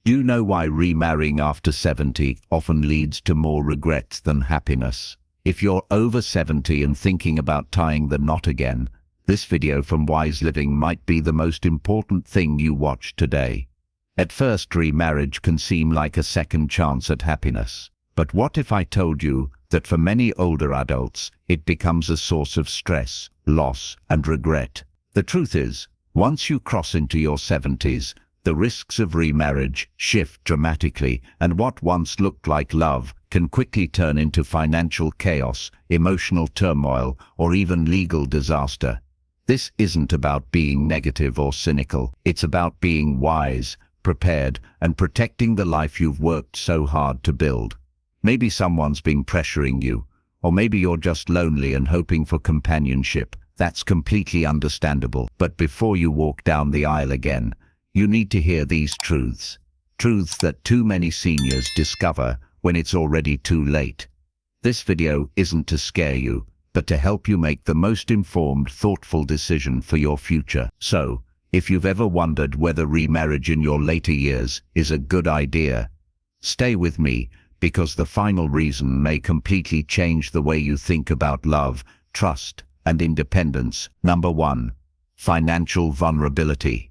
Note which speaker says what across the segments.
Speaker 1: Do you know why remarrying after 70 often leads to more regrets than happiness? If you're over 70 and thinking about tying the knot again, this video from Wise Living might be the most important thing you watch today. At first, remarriage can seem like a second chance at happiness. But what if I told you that for many older adults, it becomes a source of stress, loss, and regret? The truth is, once you cross into your 70s, the risks of remarriage shift dramatically, and what once looked like love can quickly turn into financial chaos, emotional turmoil, or even legal disaster. This isn't about being negative or cynical. It's about being wise, prepared, and protecting the life you've worked so hard to build. Maybe someone's been pressuring you, or maybe you're just lonely and hoping for companionship. That's completely understandable. But before you walk down the aisle again, you need to hear these truths. Truths that too many seniors discover when it's already too late. This video isn't to scare you, but to help you make the most informed, thoughtful decision for your future. So, if you've ever wondered whether remarriage in your later years is a good idea, stay with me, because the final reason may completely change the way you think about love, trust, and independence. Number 1. Financial vulnerability.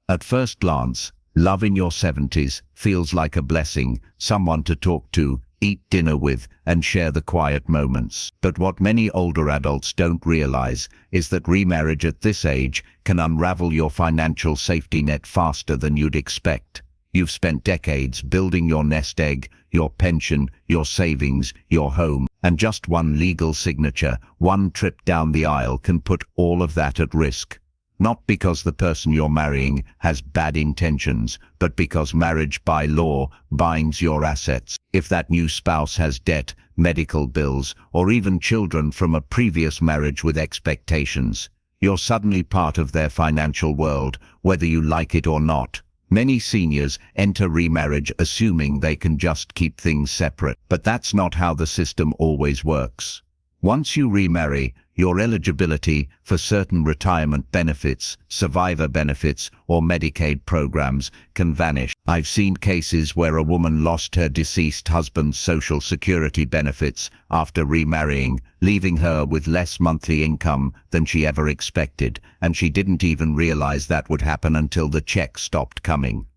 Speaker 1: At first glance, love in your 70s feels like a blessing, someone to talk to, eat dinner with, and share the quiet moments. But what many older adults don't realize is that remarriage at this age can unravel your financial safety net faster than you'd expect. You've spent decades building your nest egg, your pension, your savings, your home, and just one legal signature, one trip down the aisle can put all of that at risk. Not because the person you're marrying has bad intentions, but because marriage by law binds your assets. If that new spouse has debt, medical bills, or even children from a previous marriage with expectations, you're suddenly part of their financial world, whether you like it or not. Many seniors enter remarriage assuming they can just keep things separate, but that's not how the system always works. Once you remarry, your eligibility for certain retirement benefits, survivor benefits, or Medicaid programs can vanish. I've seen cases where a woman lost her deceased husband's Social Security benefits after remarrying, leaving her with less monthly income than she ever expected, and she didn't even realize that would happen until the check stopped coming.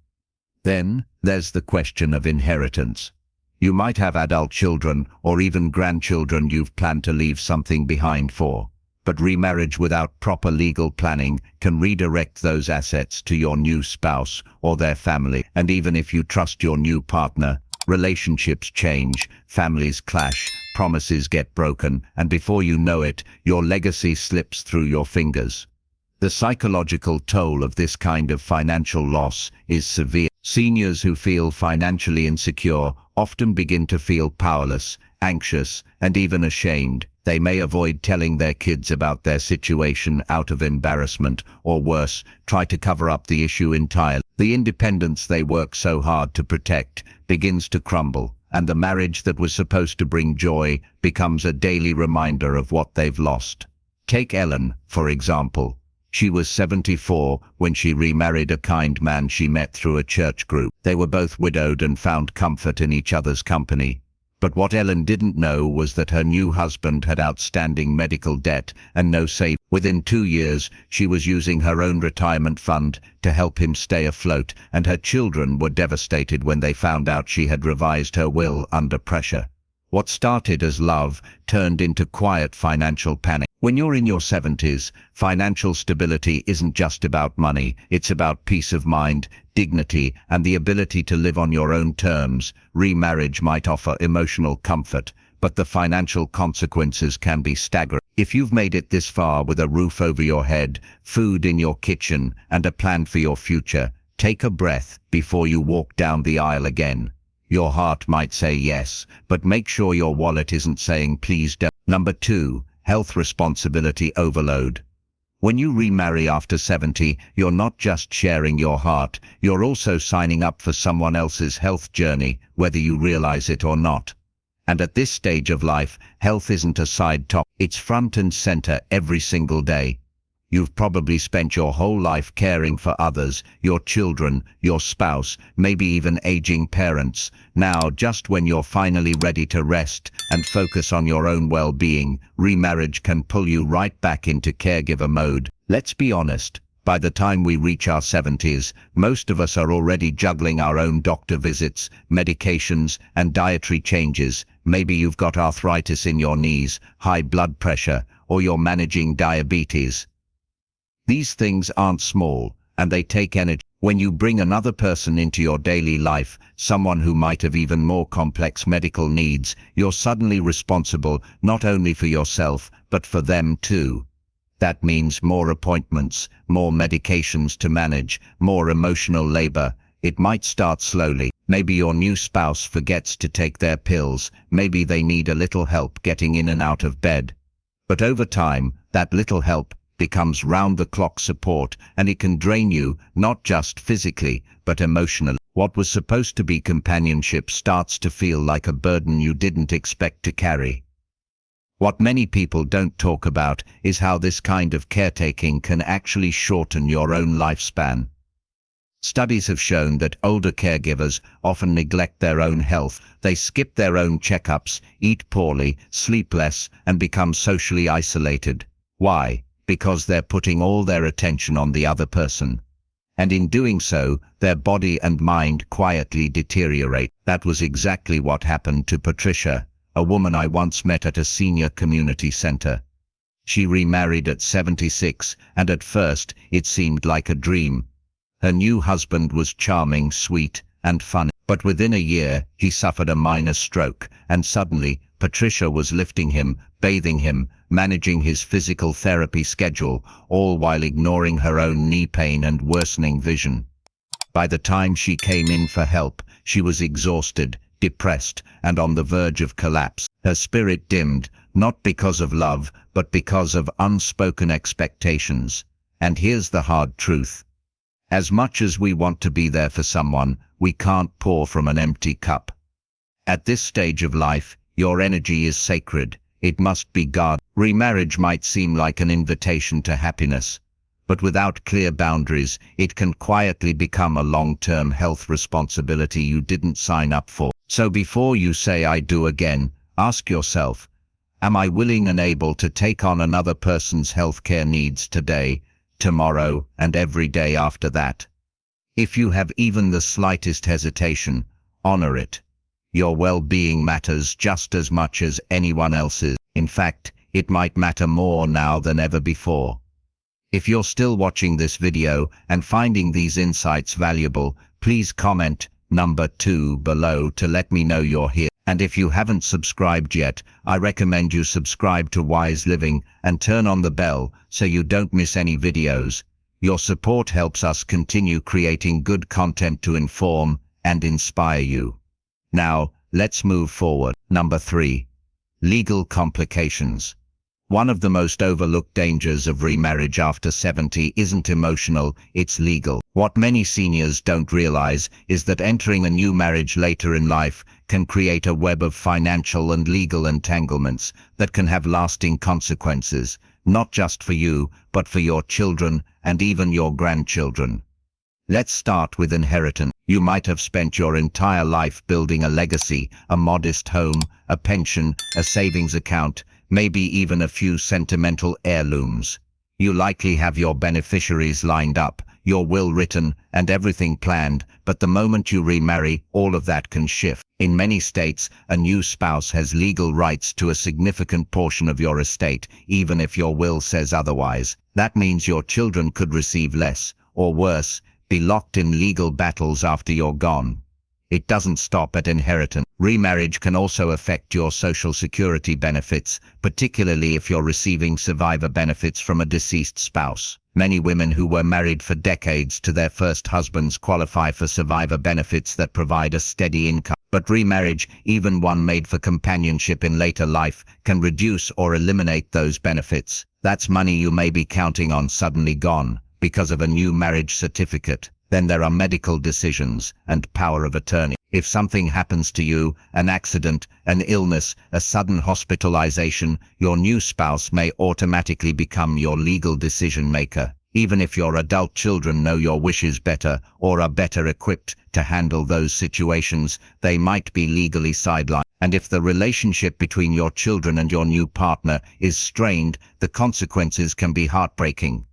Speaker 1: Then, there's the question of inheritance. You might have adult children or even grandchildren you've planned to leave something behind for. But remarriage without proper legal planning can redirect those assets to your new spouse or their family. And even if you trust your new partner, relationships change, families clash, promises get broken, and before you know it, your legacy slips through your fingers. The psychological toll of this kind of financial loss is severe. Seniors who feel financially insecure often begin to feel powerless, anxious, and even ashamed. They may avoid telling their kids about their situation out of embarrassment, or worse, try to cover up the issue entirely. The independence they work so hard to protect begins to crumble, and the marriage that was supposed to bring joy becomes a daily reminder of what they've lost. Take Ellen, for example. She was 74 when she remarried a kind man she met through a church group. They were both widowed and found comfort in each other's company. But what Ellen didn't know was that her new husband had outstanding medical debt and no savings. Within 2 years, she was using her own retirement fund to help him stay afloat, and her children were devastated when they found out she had revised her will under pressure. What started as love turned into quiet financial panic. When you're in your 70s, financial stability isn't just about money, it's about peace of mind, dignity, and the ability to live on your own terms. Remarriage might offer emotional comfort, but the financial consequences can be staggering. If you've made it this far with a roof over your head, food in your kitchen, and a plan for your future, take a breath before you walk down the aisle again. Your heart might say yes, but make sure your wallet isn't saying please don't. Number 2. Health responsibility overload. When you remarry after 70, you're not just sharing your heart, you're also signing up for someone else's health journey, whether you realize it or not. And at this stage of life, health isn't a side topic, it's front and center every single day. You've probably spent your whole life caring for others, your children, your spouse, maybe even aging parents. Now, just when you're finally ready to rest and focus on your own well-being, remarriage can pull you right back into caregiver mode. Let's be honest. By the time we reach our 70s, most of us are already juggling our own doctor visits, medications, and dietary changes. Maybe you've got arthritis in your knees, high blood pressure, or you're managing diabetes. These things aren't small, and they take energy. When you bring another person into your daily life, someone who might have even more complex medical needs, you're suddenly responsible not only for yourself, but for them too. That means more appointments, more medications to manage, more emotional labor. It might start slowly. Maybe your new spouse forgets to take their pills. Maybe they need a little help getting in and out of bed. But over time, that little help becomes round-the-clock support, and it can drain you, not just physically, but emotionally. What was supposed to be companionship starts to feel like a burden you didn't expect to carry. What many people don't talk about is how this kind of caretaking can actually shorten your own lifespan. Studies have shown that older caregivers often neglect their own health. They skip their own checkups, eat poorly, sleep less, and become socially isolated. Why? Because they're putting all their attention on the other person. And in doing so, their body and mind quietly deteriorate. That was exactly what happened to Patricia, a woman I once met at a senior community center. She remarried at 76, and at first, it seemed like a dream. Her new husband was charming, sweet, and funny. But within a year, he suffered a minor stroke, and suddenly, Patricia was lifting him, bathing him, managing his physical therapy schedule, all while ignoring her own knee pain and worsening vision. By the time she came in for help, she was exhausted, depressed, and on the verge of collapse. Her spirit dimmed, not because of love, but because of unspoken expectations. And here's the hard truth. As much as we want to be there for someone, we can't pour from an empty cup. At this stage of life, your energy is sacred. It must be guarded. Remarriage might seem like an invitation to happiness, but without clear boundaries, it can quietly become a long-term health responsibility you didn't sign up for. So before you say "I do" again, ask yourself, am I willing and able to take on another person's healthcare needs today, tomorrow, and every day after that? If you have even the slightest hesitation, honor it. Your well-being matters just as much as anyone else's. In fact, it might matter more now than ever before. If you're still watching this video and finding these insights valuable, please comment number 2 below to let me know you're here. And if you haven't subscribed yet, I recommend you subscribe to Wise Living and turn on the bell so you don't miss any videos. Your support helps us continue creating good content to inform and inspire you. Now, let's move forward. Number 3. Legal complications. One of the most overlooked dangers of remarriage after 70 isn't emotional, it's legal. What many seniors don't realize is that entering a new marriage later in life can create a web of financial and legal entanglements that can have lasting consequences, not just for you, but for your children and even your grandchildren. Let's start with inheritance. You might have spent your entire life building a legacy, a modest home, a pension, a savings account, maybe even a few sentimental heirlooms. You likely have your beneficiaries lined up, your will written, and everything planned, but the moment you remarry, all of that can shift. In many states, a new spouse has legal rights to a significant portion of your estate, even if your will says otherwise. That means your children could receive less, or worse, be locked in legal battles after you're gone. It doesn't stop at inheritance. Remarriage can also affect your Social Security benefits, particularly if you're receiving survivor benefits from a deceased spouse. Many women who were married for decades to their first husbands qualify for survivor benefits that provide a steady income. But remarriage, even one made for companionship in later life, can reduce or eliminate those benefits. That's money you may be counting on suddenly gone because of a new marriage certificate. Then there are medical decisions and power of attorney. If something happens to you, an accident, an illness, a sudden hospitalization, your new spouse may automatically become your legal decision maker. Even if your adult children know your wishes better or are better equipped to handle those situations, they might be legally sidelined. And if the relationship between your children and your new partner is strained, the consequences can be heartbreaking.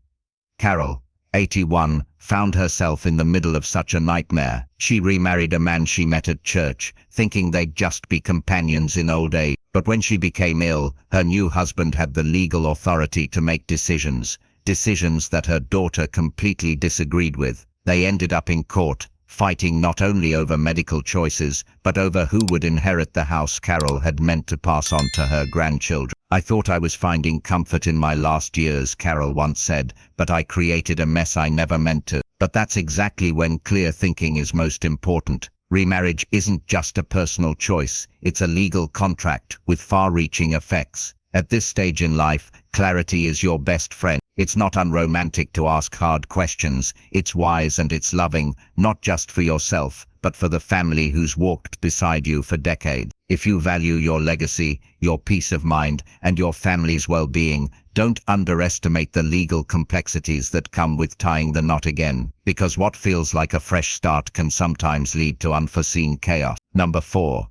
Speaker 1: Carol, 81, found herself in the middle of such a nightmare. She remarried a man she met at church, thinking they'd just be companions in old age. But when she became ill, her new husband had the legal authority to make decisions that her daughter completely disagreed with. They ended up in court, fighting not only over medical choices, but over who would inherit the house Carol had meant to pass on to her grandchildren. "I thought I was finding comfort in my last years," Carol once said, "but I created a mess I never meant to." But that's exactly when clear thinking is most important. Remarriage isn't just a personal choice, it's a legal contract with far-reaching effects. At this stage in life, clarity is your best friend. It's not unromantic to ask hard questions, it's wise and it's loving, not just for yourself, but for the family who's walked beside you for decades. If you value your legacy, your peace of mind, and your family's well-being, don't underestimate the legal complexities that come with tying the knot again, because what feels like a fresh start can sometimes lead to unforeseen chaos. Number 4.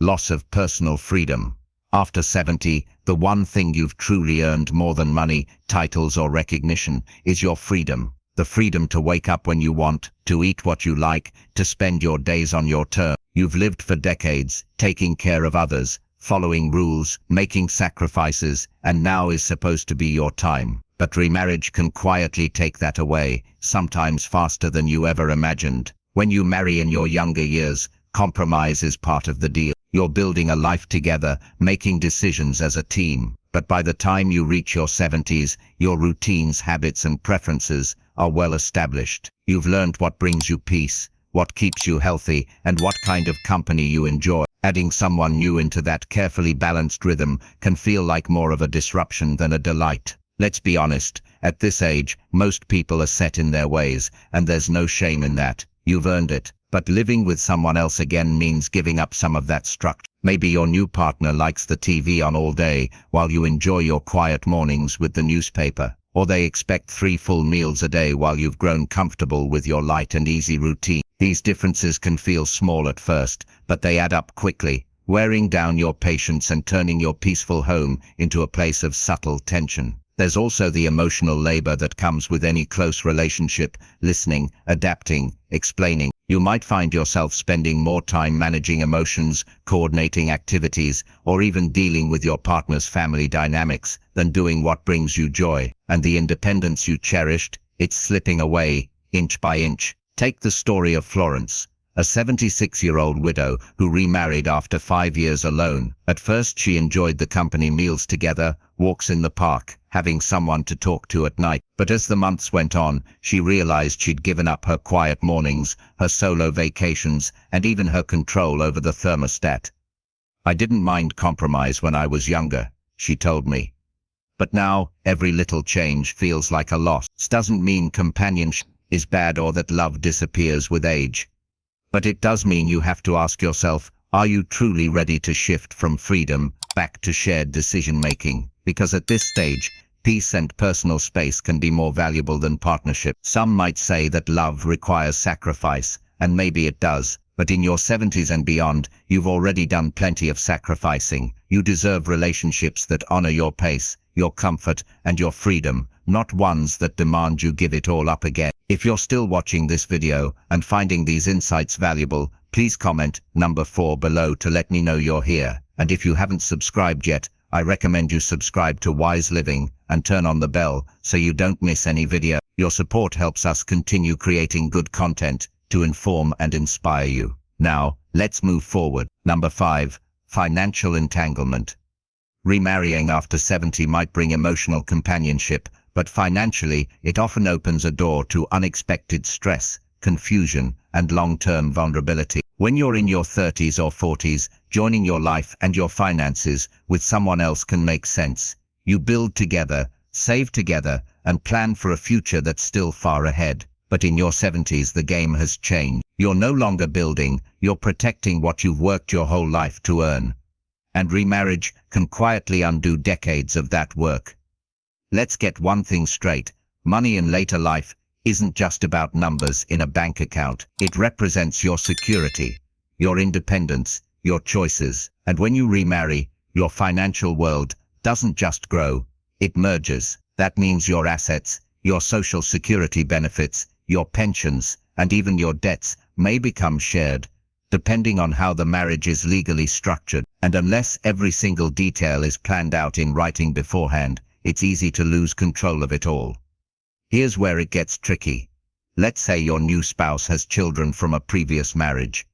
Speaker 1: Loss of personal freedom. After 70, the one thing you've truly earned more than money, titles or recognition is your freedom. The freedom to wake up when you want, to eat what you like, to spend your days on your terms. You've lived for decades, taking care of others, following rules, making sacrifices, and now is supposed to be your time. But remarriage can quietly take that away, sometimes faster than you ever imagined. When you marry in your younger years, compromise is part of the deal. You're building a life together, making decisions as a team. But by the time you reach your 70s, your routines, habits, and preferences are well established. You've learned what brings you peace, what keeps you healthy, and what kind of company you enjoy. Adding someone new into that carefully balanced rhythm can feel like more of a disruption than a delight. Let's be honest, at this age, most people are set in their ways, and there's no shame in that. You've earned it. But living with someone else again means giving up some of that structure. Maybe your new partner likes the TV on all day while you enjoy your quiet mornings with the newspaper. Or they expect 3 full meals a day while you've grown comfortable with your light and easy routine. These differences can feel small at first, but they add up quickly, wearing down your patience and turning your peaceful home into a place of subtle tension. There's also the emotional labor that comes with any close relationship: listening, adapting, explaining. You might find yourself spending more time managing emotions, coordinating activities, or even dealing with your partner's family dynamics than doing what brings you joy. And the independence you cherished, it's slipping away, inch by inch. Take the story of Florence, a 76-year-old widow who remarried after 5 years alone. At first she enjoyed the company meals together, walks in the park, having someone to talk to at night. But as the months went on, she realized she'd given up her quiet mornings, her solo vacations, and even her control over the thermostat. "I didn't mind compromise when I was younger," she told me. "But now, every little change feels like a loss." This doesn't mean companionship is bad or that love disappears with age. But it does mean you have to ask yourself, are you truly ready to shift from freedom back to shared decision-making? Because at this stage, peace and personal space can be more valuable than partnership. Some might say that love requires sacrifice, and maybe it does. But in your 70s and beyond, you've already done plenty of sacrificing. You deserve relationships that honor your pace, your comfort, and your freedom, not ones that demand you give it all up again. If you're still watching this video and finding these insights valuable, please comment number 4 below to let me know you're here. And if you haven't subscribed yet, I recommend you subscribe to Wise Living and turn on the bell so you don't miss any video. Your support helps us continue creating good content to inform and inspire you. Now, let's move forward. Number 5. Financial entanglement. Remarrying after 70 might bring emotional companionship, but financially, it often opens a door to unexpected stress, confusion, and long-term vulnerability. When you're in your 30s or 40s, joining your life and your finances with someone else can make sense. You build together, save together, and plan for a future that's still far ahead. But in your 70s, the game has changed. You're no longer building, you're protecting what you've worked your whole life to earn. And remarriage can quietly undo decades of that work. Let's get one thing straight. Money in later life isn't just about numbers in a bank account. It represents your security, your independence, your choices. And when you remarry, your financial world doesn't just grow, it merges. That means your assets, your social security benefits, your pensions, and even your debts may become shared, depending on how the marriage is legally structured. And unless every single detail is planned out in writing beforehand, it's easy to lose control of it all. Here's where it gets tricky. Let's say your new spouse has children from a previous marriage.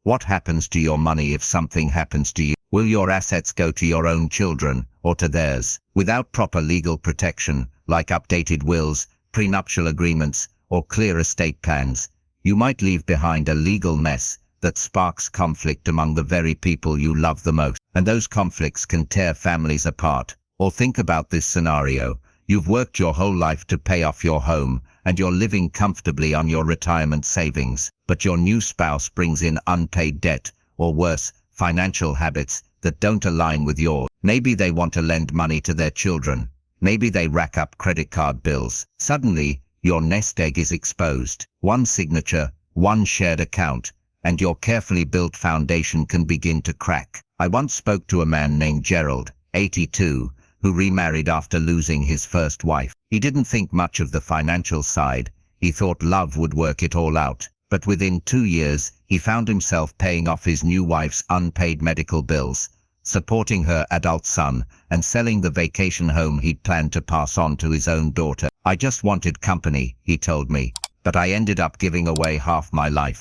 Speaker 1: What happens to your money if something happens to you? Will your assets go to your own children or to theirs? Without proper legal protection, like updated wills, prenuptial agreements, or clear estate plans, you might leave behind a legal mess that sparks conflict among the very people you love the most. And those conflicts can tear families apart. Or think about this scenario. You've worked your whole life to pay off your home, and you're living comfortably on your retirement savings. But your new spouse brings in unpaid debt, or worse, financial habits that don't align with yours. Maybe they want to lend money to their children. Maybe they rack up credit card bills. Suddenly, your nest egg is exposed. One signature, one shared account, and your carefully built foundation can begin to crack. I once spoke to a man named Gerald, 82, who remarried after losing his first wife. He didn't think much of the financial side. He thought love would work it all out. But within 2 years, he found himself paying off his new wife's unpaid medical bills, supporting her adult son, and selling the vacation home he'd planned to pass on to his own daughter. I just wanted company, he told me, but I ended up giving away half my life.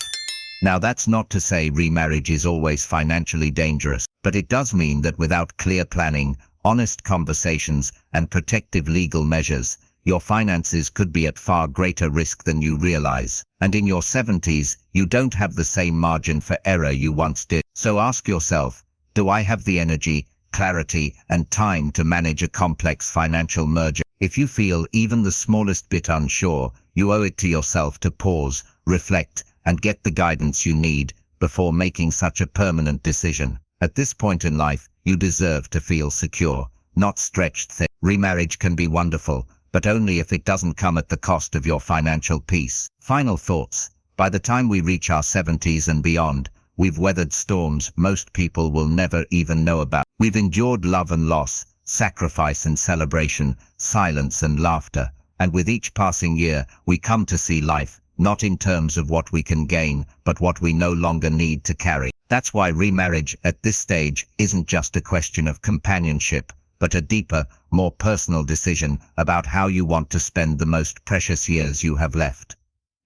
Speaker 1: Now that's not to say remarriage is always financially dangerous, but it does mean that without clear planning, honest conversations, and protective legal measures, your finances could be at far greater risk than you realize. And in your 70s, you don't have the same margin for error you once did. So ask yourself, do I have the energy, clarity, and time to manage a complex financial merger? If you feel even the smallest bit unsure, you owe it to yourself to pause, reflect, and get the guidance you need before making such a permanent decision. At this point in life, you deserve to feel secure, not stretched thin. Remarriage can be wonderful, but only if it doesn't come at the cost of your financial peace. Final thoughts. By the time we reach our 70s and beyond, we've weathered storms most people will never even know about. We've endured love and loss, sacrifice and celebration, silence and laughter. And with each passing year, we come to see life, not in terms of what we can gain, but what we no longer need to carry. That's why remarriage at this stage isn't just a question of companionship, but a deeper, more personal decision about how you want to spend the most precious years you have left.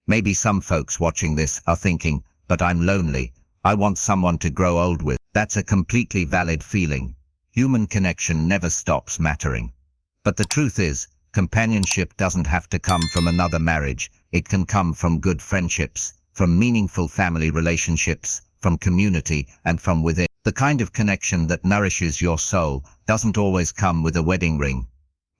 Speaker 1: Maybe some folks watching this are thinking, but I'm lonely. I want someone to grow old with. That's a completely valid feeling. Human connection never stops mattering. But the truth is, companionship doesn't have to come from another marriage. It can come from good friendships, from meaningful family relationships, from community, and from within. The kind of connection that nourishes your soul doesn't always come with a wedding ring.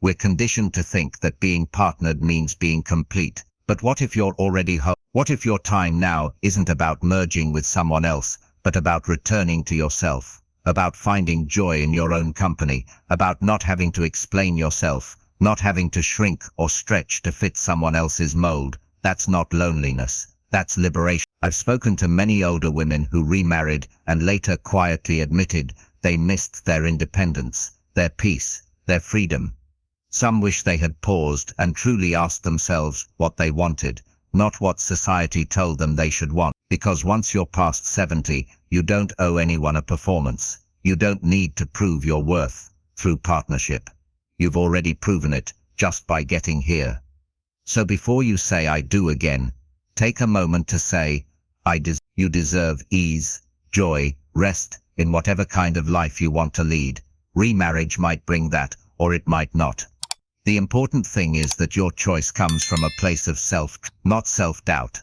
Speaker 1: We're conditioned to think that being partnered means being complete. But what if you're already whole? What if your time now isn't about merging with someone else, but about returning to yourself, about finding joy in your own company, about not having to explain yourself, not having to shrink or stretch to fit someone else's mold? That's not loneliness. That's liberation. I've spoken to many older women who remarried and later quietly admitted they missed their independence, their peace, their freedom. Some wish they had paused and truly asked themselves what they wanted, not what society told them they should want. Because once you're past 70, you don't owe anyone a performance. You don't need to prove your worth through partnership. You've already proven it just by getting here. So before you say I do again, take a moment to say, you deserve ease, joy, rest, in whatever kind of life you want to lead. Remarriage might bring that, or it might not. The important thing is that your choice comes from a place of not self-doubt.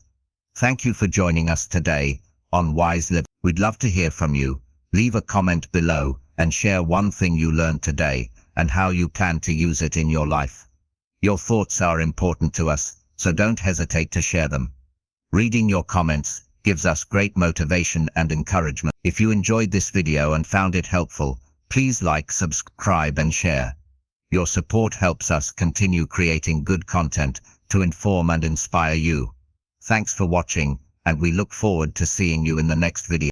Speaker 1: Thank you for joining us today on Wise Living. We'd love to hear from you. Leave a comment below and share one thing you learned today and how you plan to use it in your life. Your thoughts are important to us, so don't hesitate to share them. Reading your comments gives us great motivation and encouragement. If you enjoyed this video and found it helpful, please like, subscribe and share. Your support helps us continue creating good content to inform and inspire you. Thanks for watching, and we look forward to seeing you in the next video.